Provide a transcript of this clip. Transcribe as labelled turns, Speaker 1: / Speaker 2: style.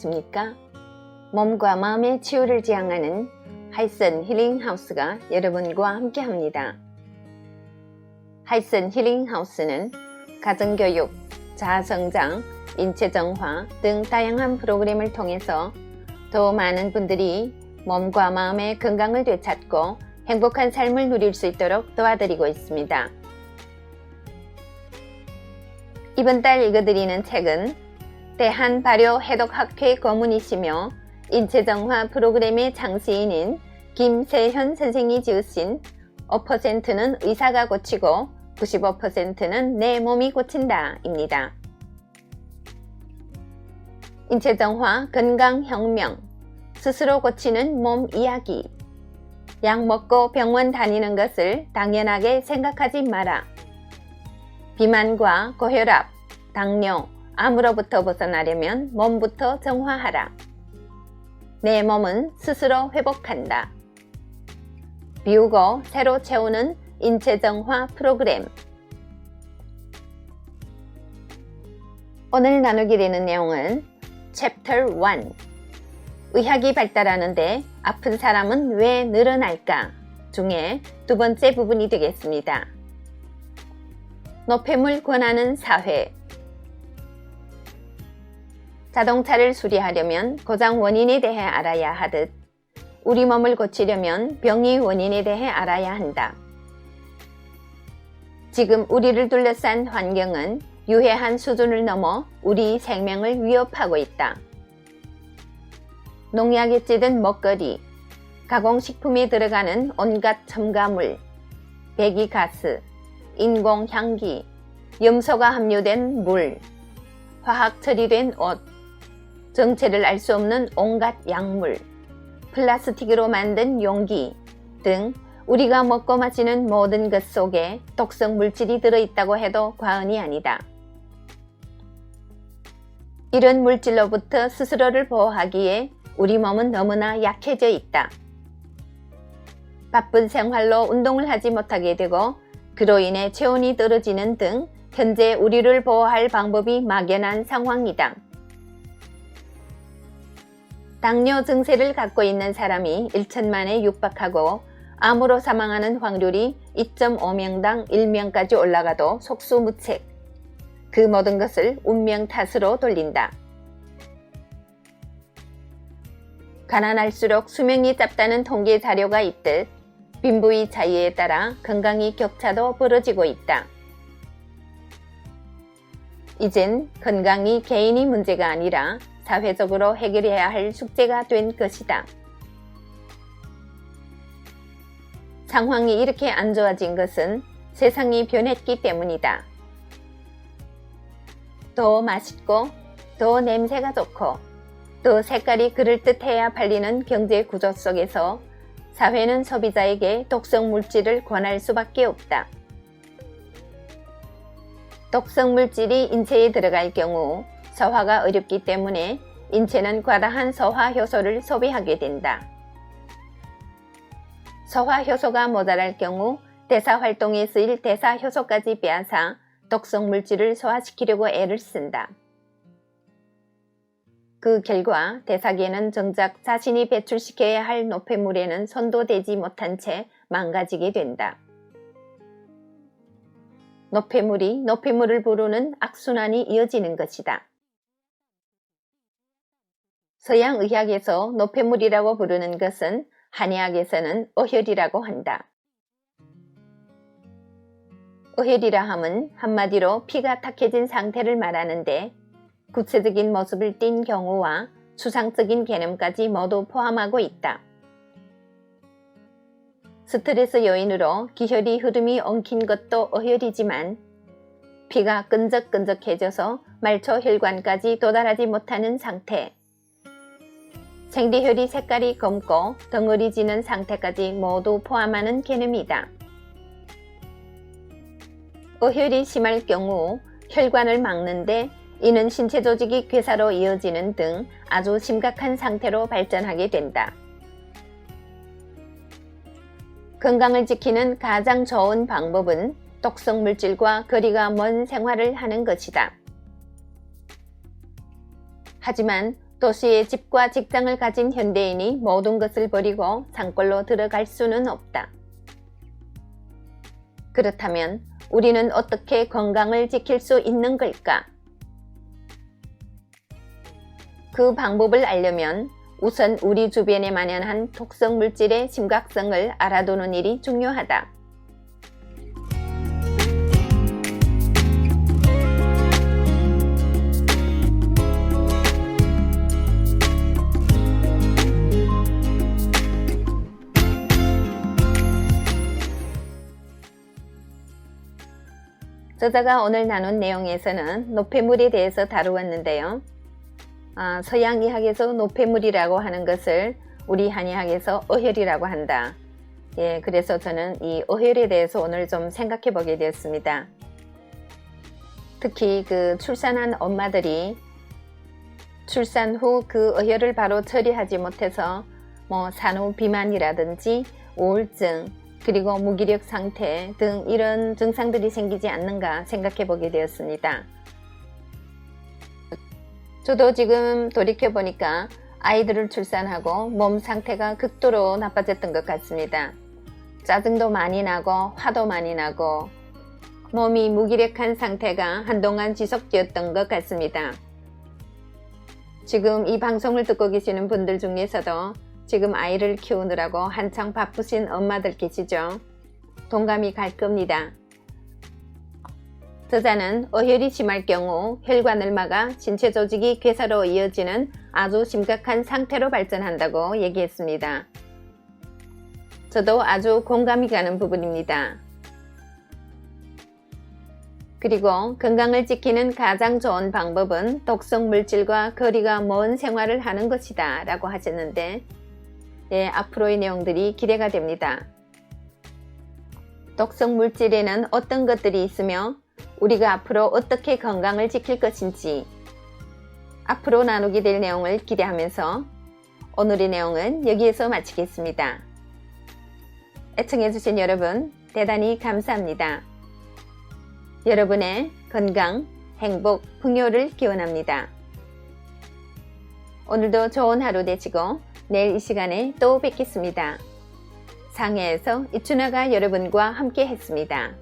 Speaker 1: 안녕하십니까? 몸과 마음의 치유를 지향하는 하이슨 힐링하우스가 여러분과 함께합니다. 하이슨 힐링하우스는 가정교육, 자아성장, 인체정화 등 다양한 프로그램을 통해서 더 많은 분들이 몸과 마음의 건강을 되찾고 행복한 삶을 누릴 수 있도록 도와드리고 있습니다. 이번 달 읽어드리는 책은 대한발효해독학회 고문이시며 인체정화 프로그램의 창시인인 김세현 선생이 지으신 5%는 의사가 고치고 95%는 내 몸이 고친다 입니다. 인체정화 건강혁명, 스스로 고치는 몸 이야기. 약 먹고 병원 다니는 것을 당연하게 생각하지 마라. 비만과 고혈압, 당뇨, 암으로부터 벗어나려면 몸부터 정화하라. 내 몸은 스스로 회복한다. 비우고 새로 채우는 인체정화 프로그램. 오늘 나누게 되는 내용은 Chapter 1 의학이 발달하는데 아픈 사람은 왜 늘어날까? 중에 두 번째 부분이 되겠습니다. 노폐물 권하는 사회. 자동차를 수리하려면 고장 원인에 대해 알아야 하듯 우리 몸을 고치려면 병의 원인에 대해 알아야 한다. 지금 우리를 둘러싼 환경은 유해한 수준을 넘어 우리 생명을 위협하고 있다. 농약에 찌든 먹거리, 가공식품에 들어가는 온갖 첨가물, 배기가스, 인공향기, 염소가 함유된 물, 화학 처리된 옷, 정체를 알 수 없는 온갖 약물, 플라스틱으로 만든 용기 등 우리가 먹고 마시는 모든 것 속에 독성 물질이 들어있다고 해도 과언이 아니다. 이런 물질로부터 스스로를 보호하기에 우리 몸은 너무나 약해져 있다. 바쁜 생활로 운동을 하지 못하게 되고 그로 인해 체온이 떨어지는 등 현재 우리를 보호할 방법이 막연한 상황이다. 당뇨 증세를 갖고 있는 사람이 1천만에 육박하고 암으로 사망하는 확률이 2.5명당 1명까지 올라가도 속수무책. 그 모든 것을 운명 탓으로 돌린다. 가난할수록 수명이 짧다는 통계 자료가 있듯 빈부의 차이에 따라 건강의 격차도 벌어지고 있다. 이젠 건강이 개인의 문제가 아니라 사회적으로 해결해야 할 숙제가 된 것이다. 상황이 이렇게 안 좋아진 것은 세상이 변했기 때문이다. 더 맛있고, 더 냄새가 좋고, 더 색깔이 그럴듯해야 팔리는 경제 구조 속에서 사회는 소비자에게 독성 물질을 권할 수밖에 없다. 독성 물질이 인체에 들어갈 경우 소화가 어렵기 때문에 인체는 과다한 소화 효소를 소비하게 된다. 소화 효소가 모자랄 경우 대사 활동에 쓰일 대사 효소까지 빼앗아 독성 물질을 소화시키려고 애를 쓴다. 그 결과 대사계는 정작 자신이 배출시켜야 할 노폐물에는 손도 대지 못한 채 망가지게 된다. 노폐물이 노폐물을 부르는 악순환이 이어지는 것이다. 서양 의학에서 노폐물이라고 부르는 것은 한의학에서는 어혈이라고 한다. 어혈이라 함은 한마디로 피가 탁해진 상태를 말하는데 구체적인 모습을 띈 경우와 추상적인 개념까지 모두 포함하고 있다. 스트레스 요인으로 기혈의 흐름이 엉킨 것도 어혈이지만 피가 끈적끈적해져서 말초 혈관까지 도달하지 못하는 상태, 생리혈이 색깔이 검고 덩어리지는 상태까지 모두 포함하는 개념이다. 어혈이 심할 경우 혈관을 막는데 이는 신체 조직이 괴사로 이어지는 등 아주 심각한 상태로 발전하게 된다. 건강을 지키는 가장 좋은 방법은 독성 물질과 거리가 먼 생활을 하는 것이다. 하지만 도시에 집과 직장을 가진 현대인이 모든 것을 버리고 산골로 들어갈 수는 없다. 그렇다면 우리는 어떻게 건강을 지킬 수 있는 걸까? 그 방법을 알려면 우선 우리 주변에 만연한 독성 물질의 심각성을 알아두는 일이 중요하다. 저자가 오늘 나눈 내용에서는 노폐물에 대해서 다루었는데요. 서양의학에서 노폐물이라고 하는 것을 우리 한의학에서 어혈이라고 한다. 그래서 저는 이 어혈에 대해서 오늘 좀 생각해 보게 되었습니다. 특히 그 출산한 엄마들이 출산 후 그 어혈을 바로 처리하지 못해서 산후 비만이라든지 우울증, 그리고 무기력 상태 등 이런 증상들이 생기지 않는가 생각해 보게 되었습니다. 저도 지금 돌이켜보니까 아이들을 출산하고 몸 상태가 극도로 나빠졌던 것 같습니다. 짜증도 많이 나고 화도 많이 나고 몸이 무기력한 상태가 한동안 지속되었던 것 같습니다. 지금 이 방송을 듣고 계시는 분들 중에서도 지금 아이를 키우느라고 한창 바쁘신 엄마들 계시죠? 동감이 갈 겁니다. 저자는 어혈이 심할 경우 혈관을 막아 신체 조직이 괴사로 이어지는 아주 심각한 상태로 발전한다고 얘기했습니다. 저도 아주 공감이 가는 부분입니다. 그리고 건강을 지키는 가장 좋은 방법은 독성 물질과 거리가 먼 생활을 하는 것이다 라고 하셨는데 앞으로의 내용들이 기대가 됩니다. 독성 물질에는 어떤 것들이 있으며 우리가 앞으로 어떻게 건강을 지킬 것인지 앞으로 나누게 될 내용을 기대하면서 오늘의 내용은 여기에서 마치겠습니다. 애청해주신 여러분 대단히 감사합니다. 여러분의 건강, 행복, 풍요를 기원합니다. 오늘도 좋은 하루 되시고 내일 이 시간에 또 뵙겠습니다. 상해에서 이춘아가 여러분과 함께 했습니다.